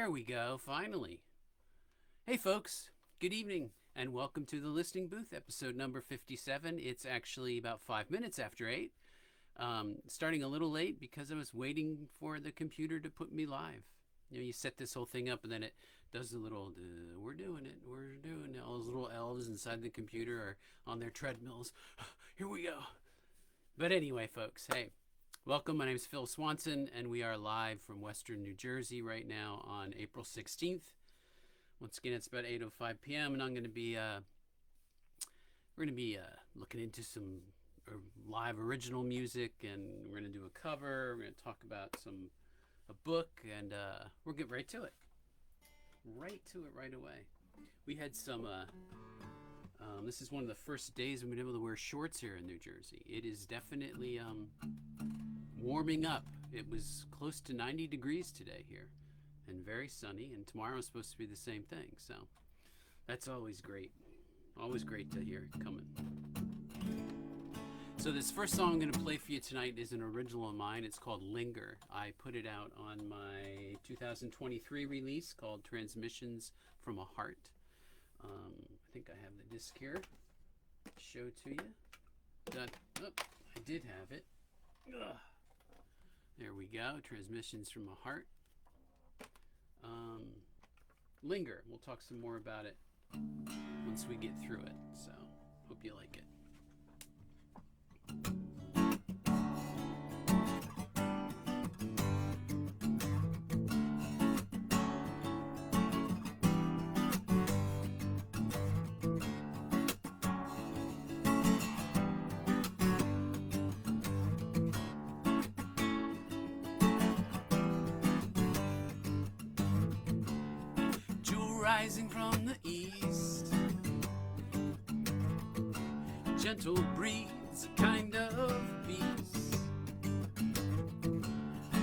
There we go, finally. Hey folks, good evening and welcome to the Listening Booth, episode number 57. It's actually about 5 minutes after 8. Starting a little late because I was waiting for the computer to put me live. You know, you set this whole thing up and then it does the little, we're doing it. All those little elves inside the computer are on their treadmills. Here we go. But anyway, folks, hey. Welcome, my name is Phil Swanson, and we are live from Western New Jersey right now on April 16th. Once again, it's about 8:05 p.m., and we're going to be looking into some live original music, and we're going to do a cover. We're going to talk about a book, and we'll get right to it. Right away. We had some. This is one of the first days we've been able to wear shorts here in New Jersey. It is definitely warming up. It was close to 90 degrees today here and very sunny, and tomorrow is supposed to be the same thing, so that's always great. Always great to hear it coming. So this first song I'm going to play for you tonight is an original of mine. It's called Linger. I put it out on my 2023 release called Transmissions from a Heart. I think I have the disc here to show to you. I did have it. Ugh. There we go. Transmissions from a Heart. Linger. We'll talk some more about it once we get through it. So, hope you like it. Rising from the east, gentle breeze, a kind of peace.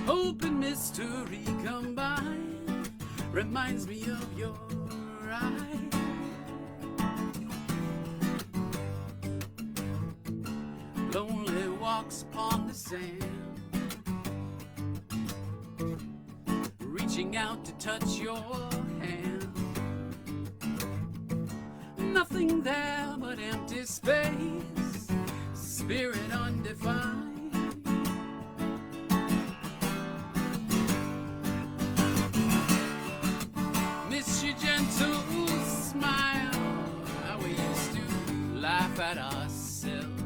Hope and mystery combined reminds me of your eyes. Lonely walks upon the sand, reaching out to touch your hand. Nothing there but empty space, spirit undefined. Miss your gentle smile, how we used to laugh at ourselves.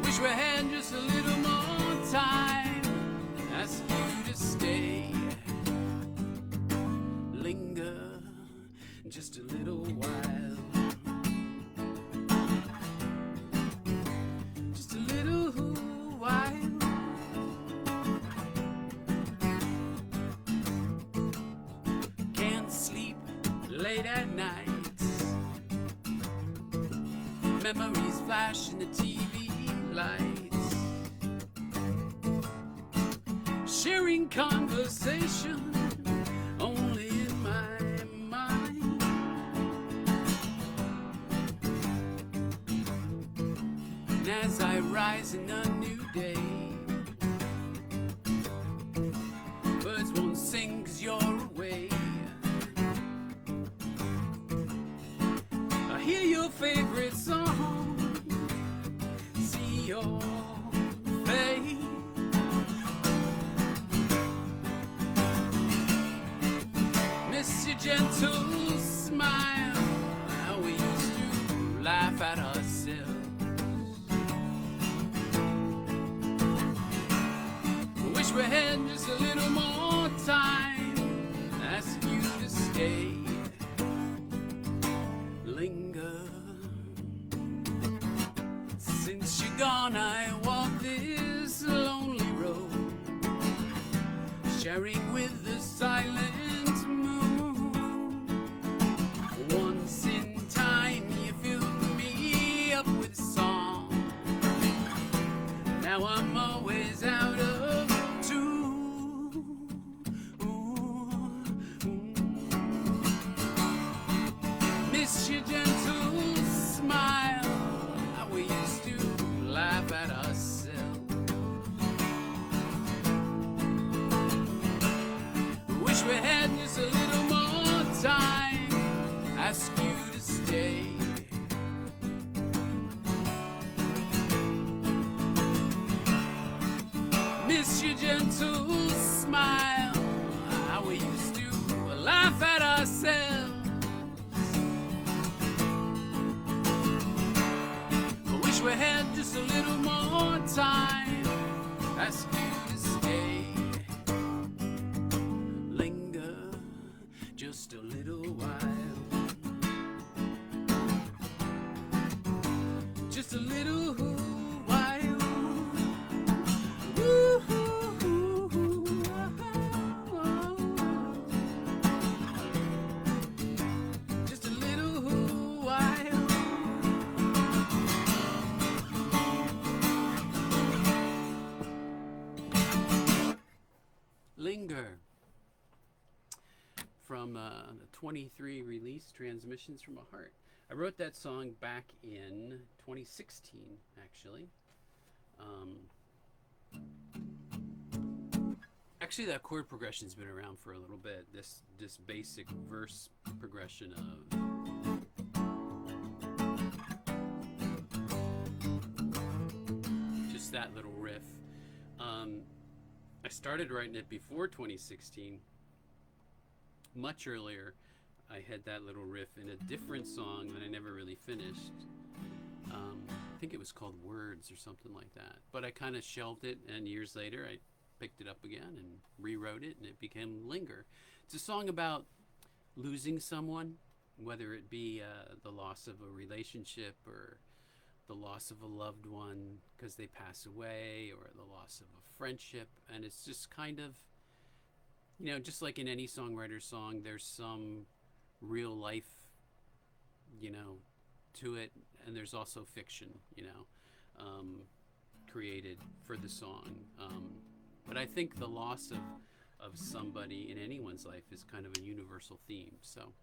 Wish we had just a little more time, ask you to stay. Linger just a little while, just a little while. Can't sleep late at night, memories flash in the TV lights, sharing conversation only in my mind. And as I rise in a new day, birds won't sing 'cause you're away. I hear your favorite song, see your face. Miss your gentle smile, how we used to laugh at ourselves. Wish we had just a little more time, ask you to stay. Linger. Since you're gone, I walk this lonely road, sharing with the silent now I'm always out of tune. Miss your gentle smile, how we used to laugh at ourselves. ask you to stay. Miss your gentle smile, how we used to laugh at ourselves. I wish we had just a little more time. Ask you to stay. Linger just a little while. Just a little while. Just a little while. Linger from the 23 release, Transmissions from a Heart. I wrote that song back in 2016, actually. Actually, that chord progression's been around for a little bit. This basic verse progression of just that little riff. I started writing it before 2016. Much earlier, I had that little riff in a different song that I never really finished. I think it was called Words or something like that. But I kind of shelved it, and years later I picked it up again and rewrote it, and it became Linger. It's a song about losing someone, whether it be the loss of a relationship or the loss of a loved one because they pass away, or the loss of a friendship. And it's just kind of, you know, just like in any songwriter's song, there's some real life, you know, to it, and there's also fiction, you know, created for the song. But I think the loss of somebody in anyone's life is kind of a universal theme. So,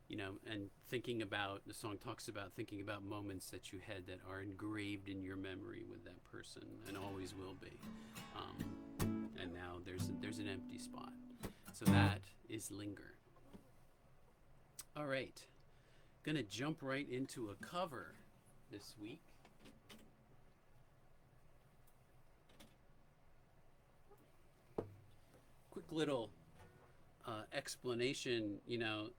you know, and the song talks about thinking about moments that you had that are engraved in your memory with that person and always will be. And now there's an empty spot. So that is Linger. All right. Gonna jump right into a cover this week. Quick little explanation, you know.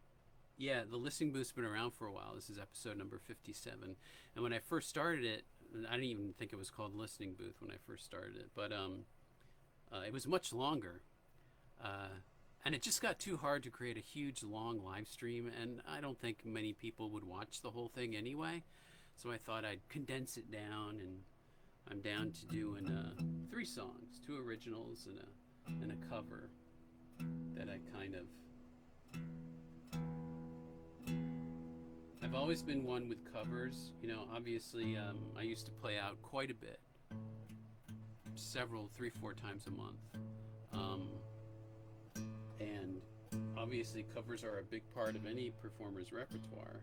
Yeah, the Listening Booth's been around for a while. This is episode number 57. And when I first started it, I didn't even think it was called Listening Booth when I first started it. But it was much longer. And it just got too hard to create a huge, long live stream. And I don't think many people would watch the whole thing anyway. So I thought I'd condense it down. And I'm down to doing 3 songs, 2 originals and a cover that I kind of... I've always been one with covers. You know, obviously, I used to play out quite a bit. 3-4 times a month. And obviously covers are a big part of any performer's repertoire.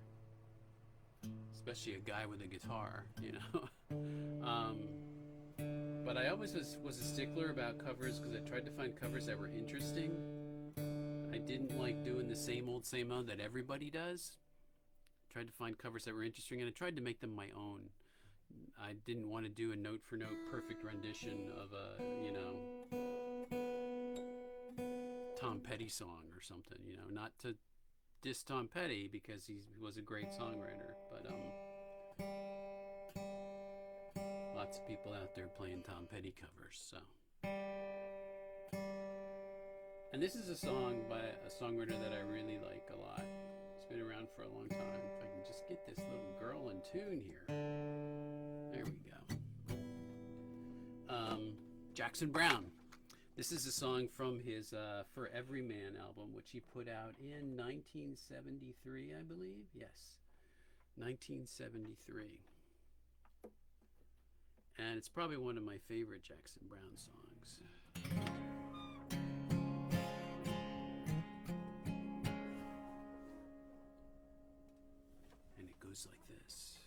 Especially a guy with a guitar, you know. But I always was a stickler about covers because I tried to find covers that were interesting. I didn't like doing the same old that everybody does. Tried to find covers that were interesting, and I tried to make them my own. I didn't want to do a note-for-note perfect rendition of a, you know, Tom Petty song or something, you know. Not to diss Tom Petty, because he was a great songwriter, but lots of people out there playing Tom Petty covers, so. And this is a song by a songwriter that I really like a lot. It's been around for a long time. If I can just get this little girl in tune here. There we go. Jackson Browne. This is a song from his For Every Man album, which he put out in 1973, I believe. Yes, 1973. And it's probably one of my favorite Jackson Browne songs. And it goes like this.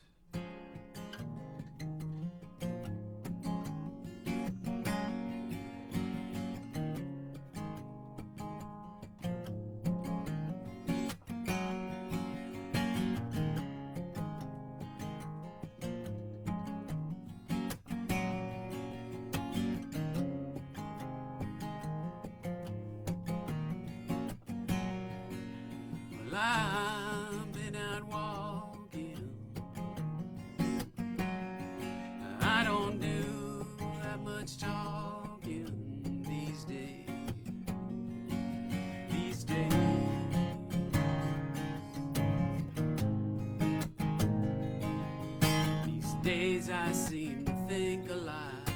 I've been out walking. I don't do that much talking these days. These days. These days I seem to think a lot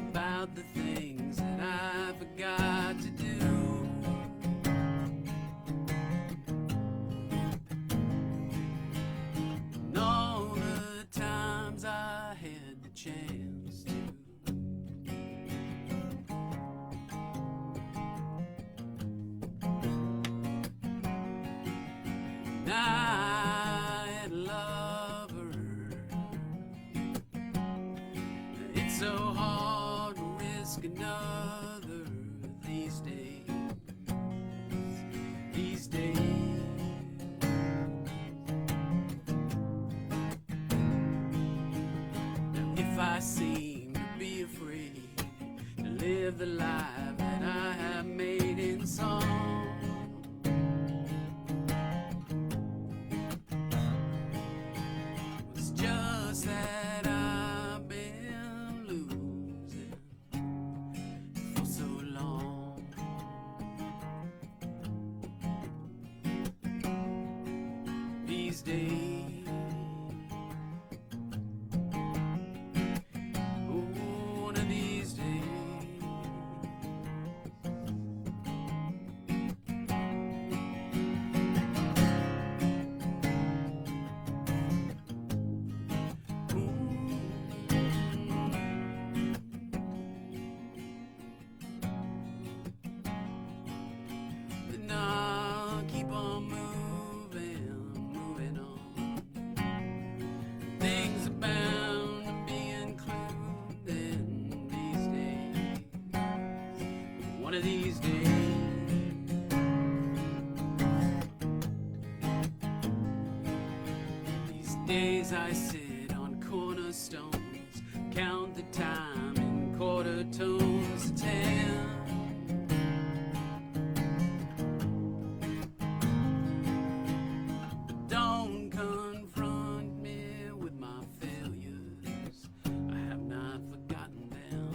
about the things that I forgot to do. And all the times I had the chance to. And I had a lover. It's so hard to risk another these days. These days. Now if I seem to be afraid to live the life that I have made in song, it's just that I've been losing for so long. These days, oh, one of these days. Then I'll keep on moving on. Things are bound to be included these days. One of these days. These days I sit on cornerstones, count the time in quarter tones to 10. But don't confront me with my failures, I have not forgotten them.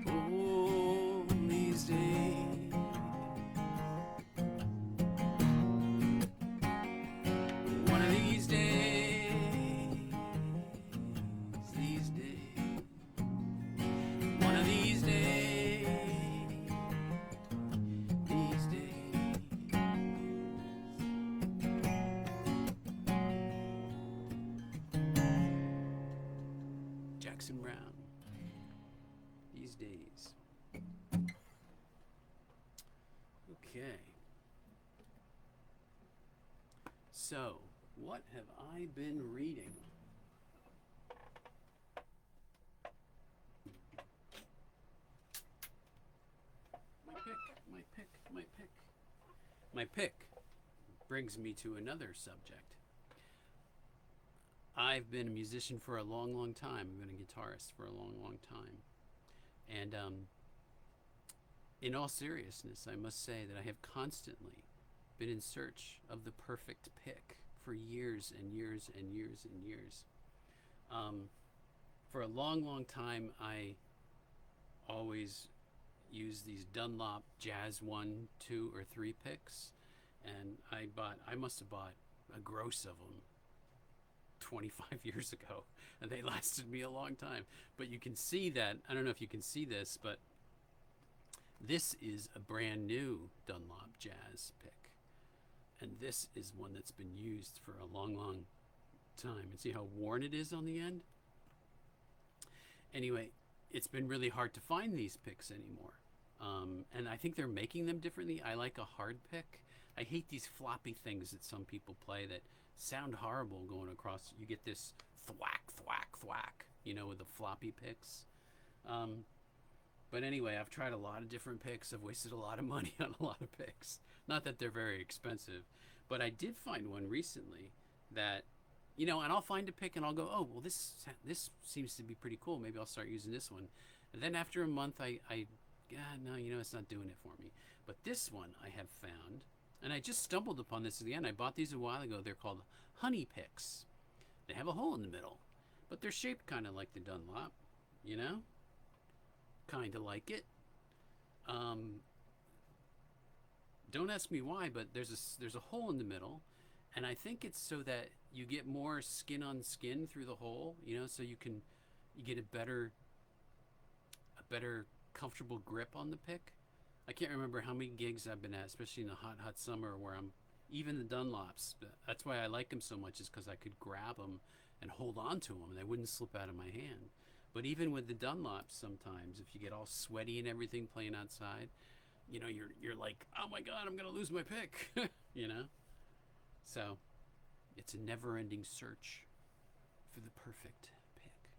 Oh, these days. One of these days. These days. One of these days. These days. Jackson Browne. These days. Okay. So, what have I been reading? My pick brings me to another subject. I've been a musician for a long, long time. I've been a guitarist for a long, long time. And in all seriousness, I must say that I have constantly been in search of the perfect pick for years and years and years and years. For a long, long time, I always used these Dunlop Jazz 1, 2, or 3 picks, and I must have bought a gross of them 25 years ago, and they lasted me a long time. But you can see that, I don't know if you can see this, but this is a brand new Dunlop Jazz pick, and this is one that's been used for a long, long time. And see how worn it is on the end? Anyway, it's been really hard to find these picks anymore. And I think they're making them differently. I like a hard pick. I hate these floppy things that some people play that sound horrible going across. You get this thwack, thwack, thwack, you know, with the floppy picks. But anyway, I've tried a lot of different picks. I've wasted a lot of money on a lot of picks. Not that they're very expensive, but I did find one recently that, you know, and I'll find a pick and I'll go, oh, well, this seems to be pretty cool. Maybe I'll start using this one. And then after a month, no, you know, it's not doing it for me. But this one I have found, and I just stumbled upon this at the end. I bought these a while ago. They're called honey picks. They have a hole in the middle, but they're shaped kind of like the Dunlop, you know? Kind of like it. Don't ask me why, but there's a hole in the middle, and I think it's so that you get more skin on skin through the hole, you know, so you get a better comfortable grip on the pick. I can't remember how many gigs I've been at, especially in the hot summer, where I'm even the Dunlops. That's why I like them so much, is because I could grab them and hold on to them, and they wouldn't slip out of my hand. But even with the Dunlops, sometimes if you get all sweaty and everything playing outside, you know, you're like, oh my God, I'm gonna lose my pick, you know. So it's a never-ending search for the perfect pick,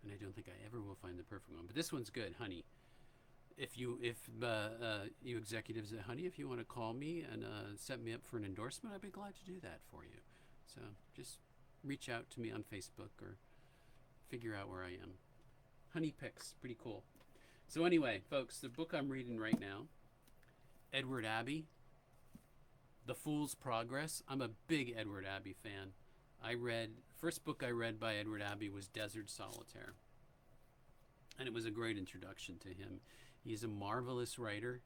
and I don't think I ever will find the perfect one. But this one's good, Honey. If you executives at Honey, if you want to call me and set me up for an endorsement, I'd be glad to do that for you. So just reach out to me on Facebook or figure out where I am. Honey Picks, pretty cool. So anyway, folks, the book I'm reading right now, Edward Abbey, The Fool's Progress. I'm a big Edward Abbey fan. First book I read by Edward Abbey was Desert Solitaire, and it was a great introduction to him. He's a marvelous writer,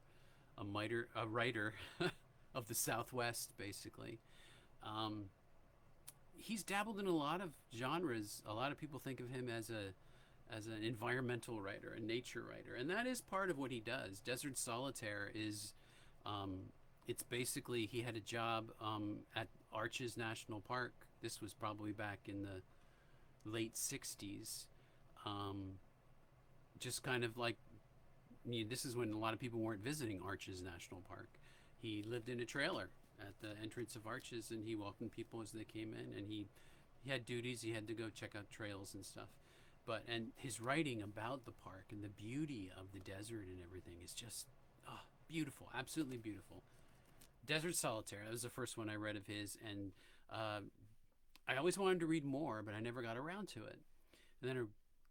a writer of the Southwest, basically. He's dabbled in a lot of genres. A lot of people think of him as an environmental writer, a nature writer, and that is part of what he does. Desert Solitaire is, it's basically, he had a job at Arches National Park. This was probably back in the late 60s. Just kind of like, this is when a lot of people weren't visiting Arches National Park. He lived in a trailer at the entrance of Arches, and he welcomed people as they came in, and he had duties. He had to go check out trails and stuff. And his writing about the park and the beauty of the desert and everything is just beautiful, absolutely beautiful. Desert Solitaire, that was the first one I read of his, and I always wanted to read more, but I never got around to it. And then a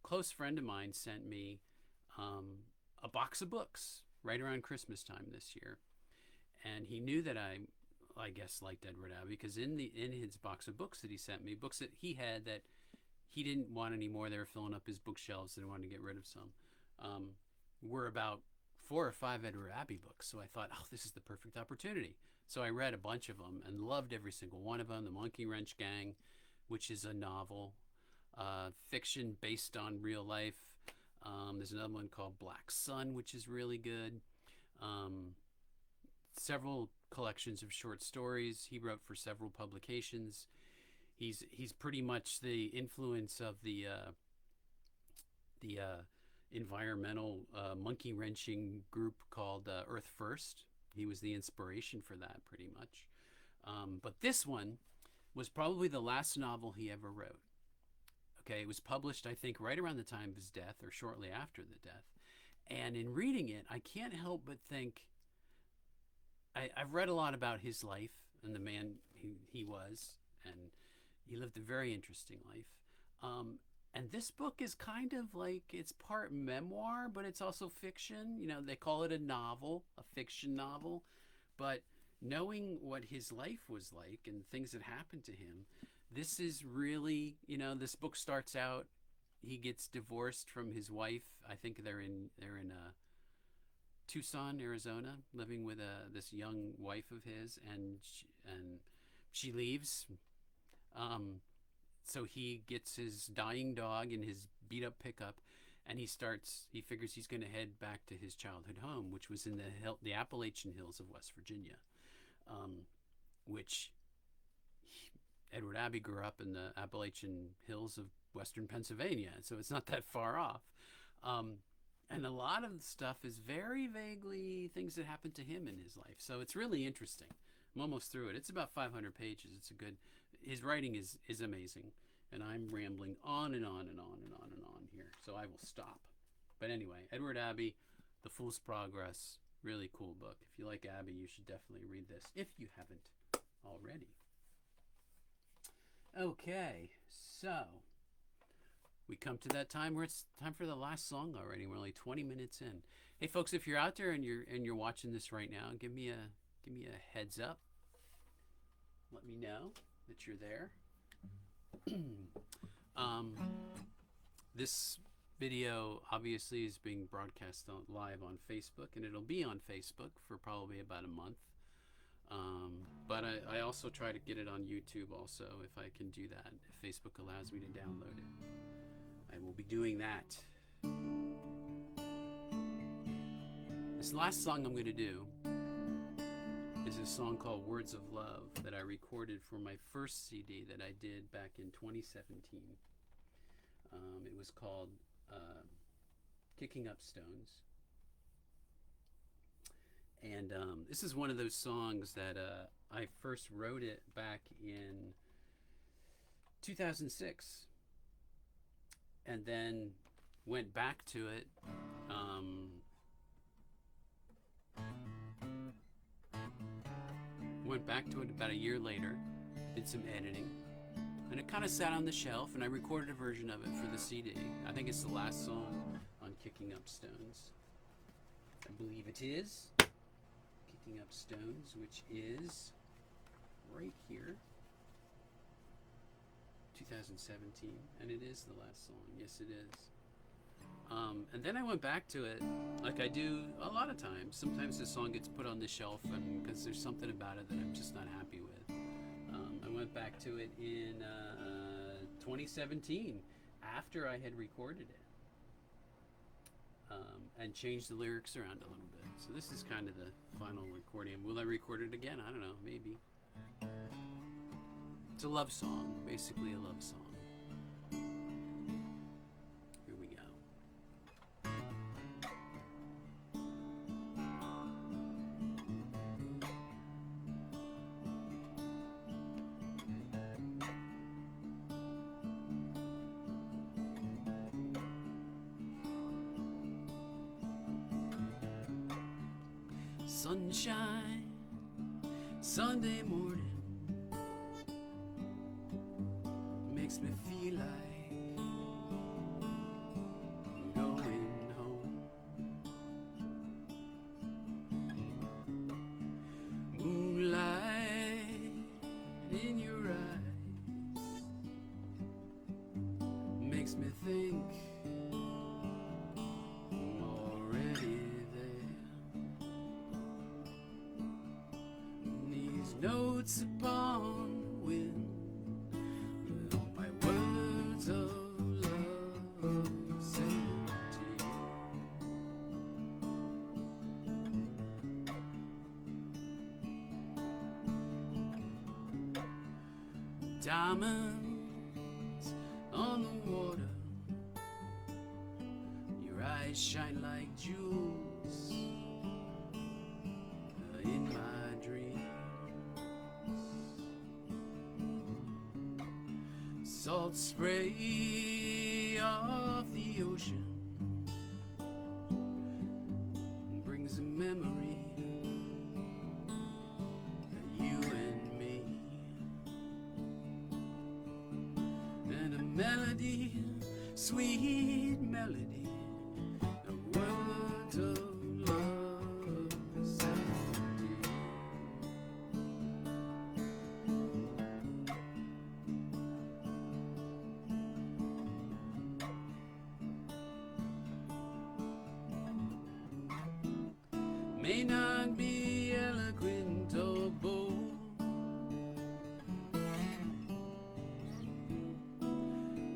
close friend of mine sent me a box of books right around Christmas time this year, and he knew that I guess liked Edward Abbey, because in his box of books that he sent me, books that he had that he didn't want anymore, they were filling up his bookshelves and he wanted to get rid of some, were about 4 or 5 Edward Abbey books. So I thought, oh, this is the perfect opportunity. So I read a bunch of them and loved every single one of them. The Monkey Wrench Gang, which is a novel, fiction based on real life. There's another one called Black Sun, which is really good. Several collections of short stories. He wrote for several publications. He's pretty much the influence of the environmental monkey wrenching group called Earth First. He was the inspiration for that, pretty much. But this one was probably the last novel he ever wrote. Okay, it was published, I think, right around the time of his death or shortly after the death. And in reading it, I can't help but think, I've read a lot about his life and the man he was, and he lived a very interesting life. And this book is kind of like, it's part memoir, but it's also fiction. You know, they call it a novel, a fiction novel. But knowing what his life was like and things that happened to him, this is really, you know, this book starts out, he gets divorced from his wife. I think they're in Tucson, Arizona, living with this young wife of his, and she leaves. So he gets his dying dog in his beat up pickup, and he figures he's going to head back to his childhood home, which was in the Appalachian Hills of West Virginia, which Edward Abbey grew up in the Appalachian Hills of Western Pennsylvania, so it's not that far off. And a lot of the stuff is very vaguely things that happened to him in his life. So it's really interesting. I'm almost through it. It's about 500 pages. His writing is amazing. And I'm rambling on and on and on and on and on here. So I will stop. But anyway, Edward Abbey, The Fool's Progress, really cool book. If you like Abbey, you should definitely read this, if you haven't already. Okay, so we come to that time where it's time for the last song already. We're only 20 minutes in. Hey folks, if you're out there and you're watching this right now, give me a heads up. Let me know that you're there. This video obviously is being broadcast live on Facebook, and it'll be on Facebook for probably about a month. But I also try to get it on YouTube also, if I can do that, if Facebook allows me to download it. I will be doing that. This last song I'm going to do is a song called Words of Love that I recorded for my first CD that I did back in 2017. It was called Kicking Up Stones. And this is one of those songs that I first wrote it back in 2006. And then went back to it about a year later, did some editing, and it kind of sat on the shelf, and I recorded a version of it for the CD. I think it's the last song on Kicking Up Stones. I believe it is Kicking Up Stones, which is right here, 2017, and it is the last song. Yes, it is. And then I went back to it, like I do a lot of times. Sometimes the song gets put on the shelf, and because there's something about it that I'm just not happy with. I went back to it in 2017 after I had recorded it, and changed the lyrics around a little bit. So this is kind of the final recording. Will I record it again? I don't know, maybe. It's a love song, basically a love song. Here we go. Sunshine, Sunday morning, makes me feel like going home. Moonlight in your eyes makes me think I'm already there. These notes upon the wind, words of love sent to you. Diamonds on the water, your eyes shine like jewels in my dreams. Salt spray off the ocean brings a memory of you and me, and a melody, sweet melody, of words of love sent to you. May not be eloquent or bold,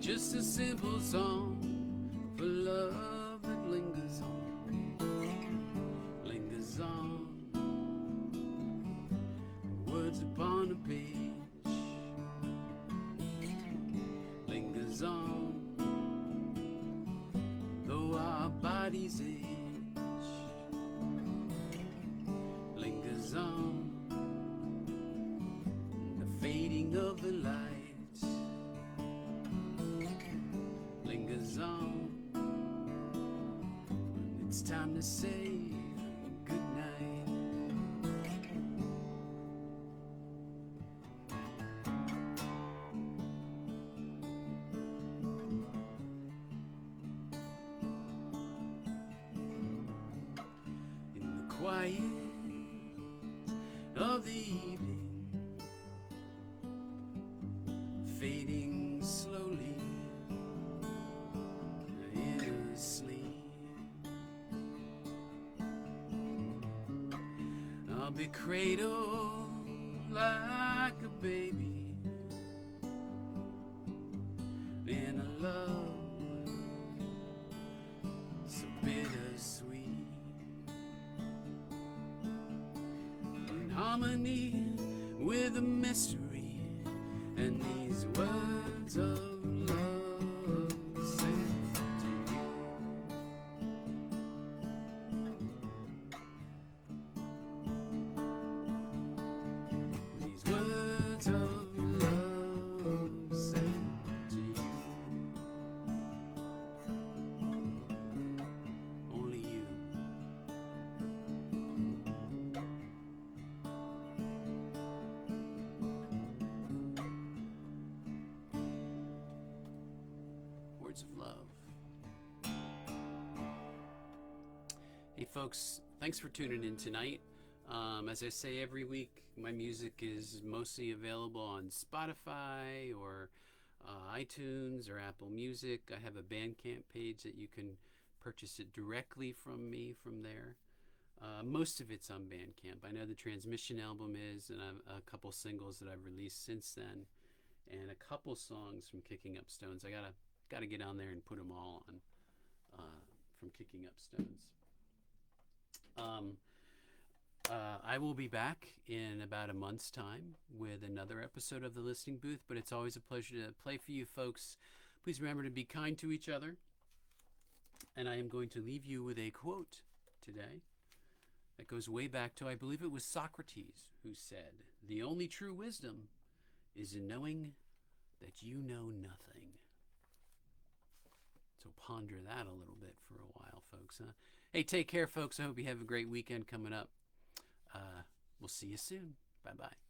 just a simple song for love that lingers on, words upon a page, lingers on, though our bodies age. Lingers on, the fading of the lights lingers on. It's time to say goodnight. of the evening, fading slowly in sleep. I'll be cradled like a baby in a love so bittersweet, in harmony with a mystery and these words of love sent to you. These words of love sent to you. Only you. Words of love. Hey folks, thanks for tuning in tonight. As I say every week, my music is mostly available on Spotify or iTunes or Apple Music. I have a Bandcamp page that you can purchase it directly from me from there. Most of it's on Bandcamp. I know the Transmission album is, and I've a couple singles that I've released since then, and a couple songs from Kicking Up Stones. I gotta get on there and put them all on from Kicking Up Stones. I will be back in about a month's time with another episode of The Listening Booth, but it's always a pleasure to play for you folks. Please remember to be kind to each other. And I am going to leave you with a quote today that goes way back to, I believe it was Socrates, who said, "The only true wisdom is in knowing that you know nothing." So ponder that a little bit for a while, folks. Huh? Hey, take care, folks. I hope you have a great weekend coming up. We'll see you soon. Bye-bye.